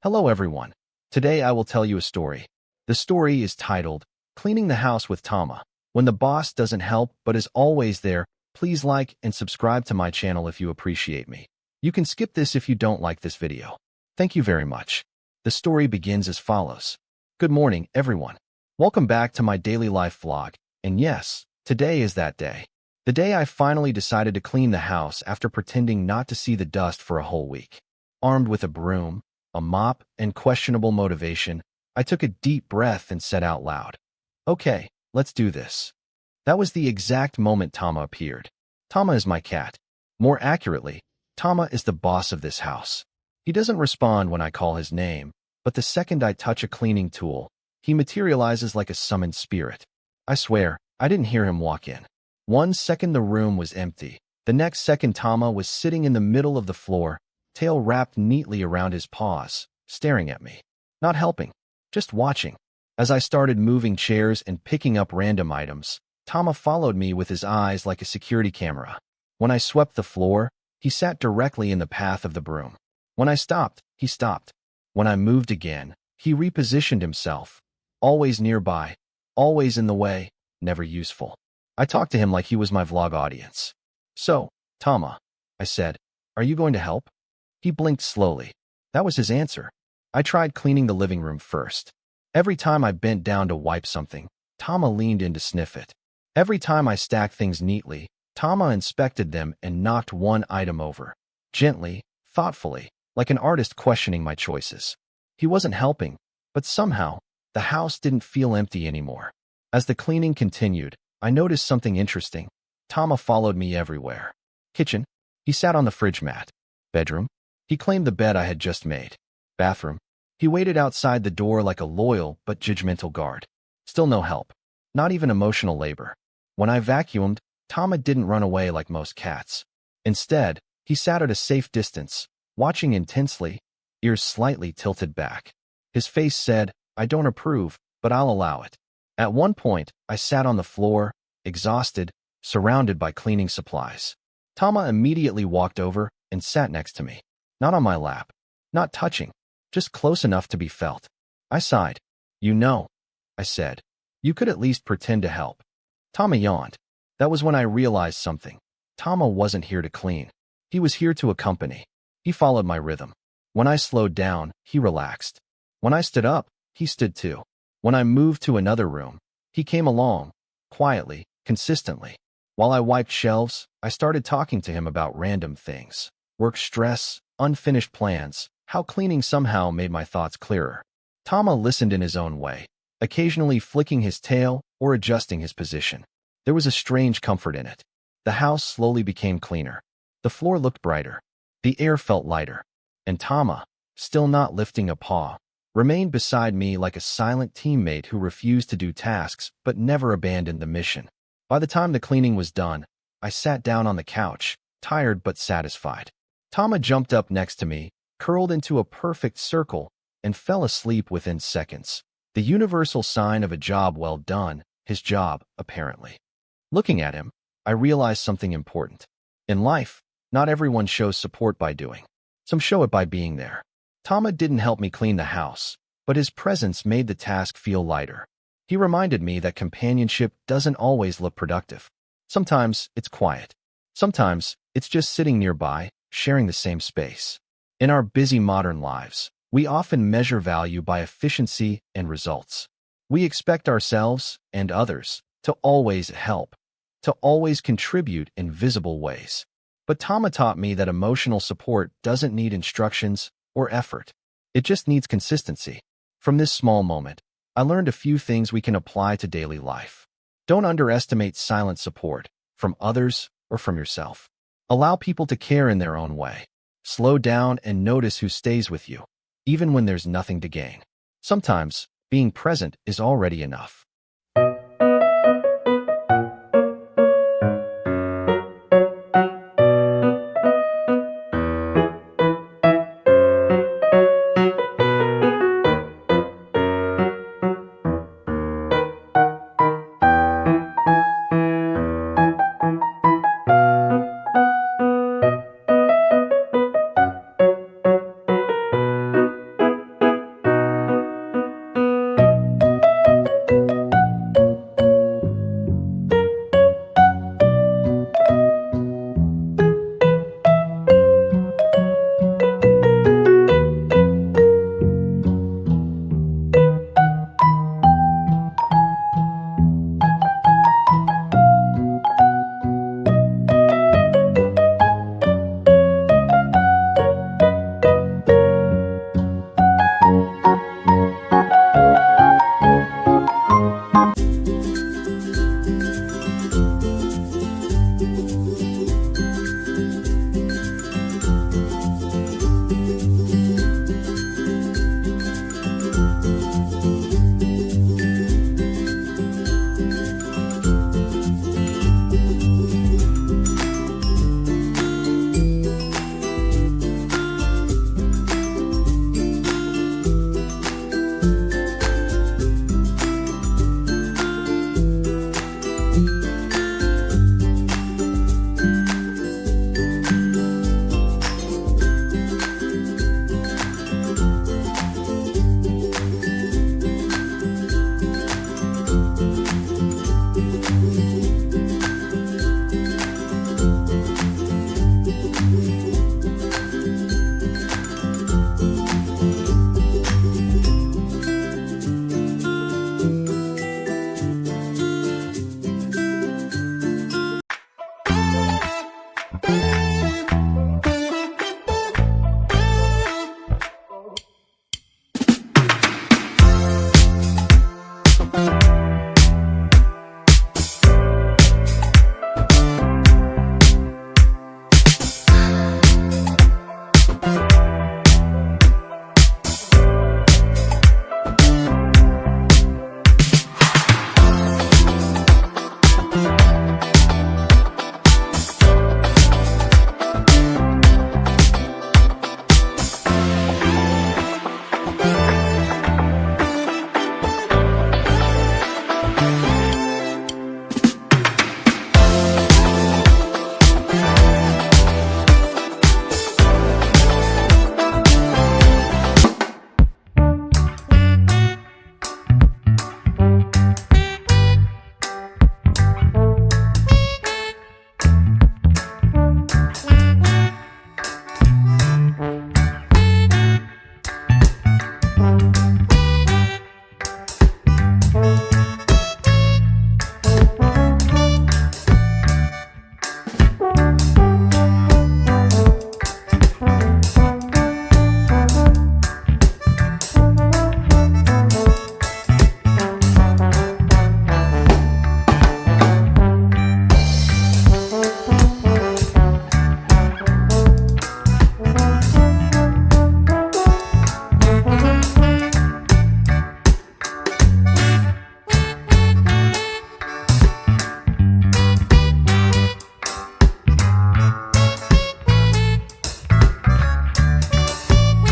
Hello everyone. Today I will tell you a story. The story is titled, Cleaning the House with Tama. When the boss doesn't help but is always there, please like and subscribe to my channel if you appreciate me. You can skip this if you don't like this video. Thank you very much. The story begins as follows. Good morning, everyone. Welcome back to my daily life vlog. And yes, today is that day. The day I finally decided to clean the house after pretending not to see the dust for a whole week. Armed with a broom, a mop, and questionable motivation, I took a deep breath and said out loud, "Okay, let's do this." That was the exact moment Tama appeared. Tama is my cat. More accurately, Tama is the boss of this house. He doesn't respond when I call his name, but the second I touch a cleaning tool, he materializes like a summoned spirit. I swear, I didn't hear him walk in. 1 second the room was empty. The next second Tama was sitting in the middle of the floor, tail wrapped neatly around his paws, staring at me. Not helping, just watching. As I started moving chairs and picking up random items, Tama followed me with his eyes like a security camera. When I swept the floor, he sat directly in the path of the broom. When I stopped, he stopped. When I moved again, he repositioned himself. Always nearby, always in the way, never useful. I talked to him like he was my vlog audience. "So, Tama," I said, "are you going to help?" He blinked slowly. That was his answer. I tried cleaning the living room first. Every time I bent down to wipe something, Tama leaned in to sniff it. Every time I stacked things neatly, Tama inspected them and knocked one item over. Gently, thoughtfully, like an artist questioning my choices. He wasn't helping, but somehow, the house didn't feel empty anymore. As the cleaning continued, I noticed something interesting. Tama followed me everywhere. Kitchen. He sat on the fridge mat. Bedroom. He claimed the bed I had just made. Bathroom. He waited outside the door like a loyal but judgmental guard. Still no help. Not even emotional labor. When I vacuumed, Tama didn't run away like most cats. Instead, he sat at a safe distance, watching intensely, ears slightly tilted back. His face said, "I don't approve, but I'll allow it." At one point, I sat on the floor, exhausted, surrounded by cleaning supplies. Tama immediately walked over and sat next to me. Not on my lap, not touching, just close enough to be felt. I sighed. "You know," I said, "you could at least pretend to help." Tama yawned. That was when I realized something. Tama wasn't here to clean. He was here to accompany. He followed my rhythm. When I slowed down, he relaxed. When I stood up, he stood too. When I moved to another room, he came along, quietly, consistently. While I wiped shelves, I started talking to him about random things. Work stress, unfinished plans, how cleaning somehow made my thoughts clearer. Tama listened in his own way, occasionally flicking his tail or adjusting his position. There was a strange comfort in it. The house slowly became cleaner. The floor looked brighter. The air felt lighter. And Tama, still not lifting a paw, remained beside me like a silent teammate who refused to do tasks but never abandoned the mission. By the time the cleaning was done, I sat down on the couch, tired but satisfied. Tama jumped up next to me, curled into a perfect circle, and fell asleep within seconds. The universal sign of a job well done, his job, apparently. Looking at him, I realized something important. In life, not everyone shows support by doing. Some show it by being there. Tama didn't help me clean the house, but his presence made the task feel lighter. He reminded me that companionship doesn't always look productive. Sometimes it's quiet. Sometimes it's just sitting nearby, sharing the same space. In our busy modern lives, we often measure value by efficiency and results. We expect ourselves and others to always help, to always contribute in visible ways. But Tama taught me that emotional support doesn't need instructions or effort. It just needs consistency. From this small moment, I learned a few things we can apply to daily life. Don't underestimate silent support, from others or from yourself. Allow people to care in their own way. Slow down and notice who stays with you, even when there's nothing to gain. Sometimes, being present is already enough.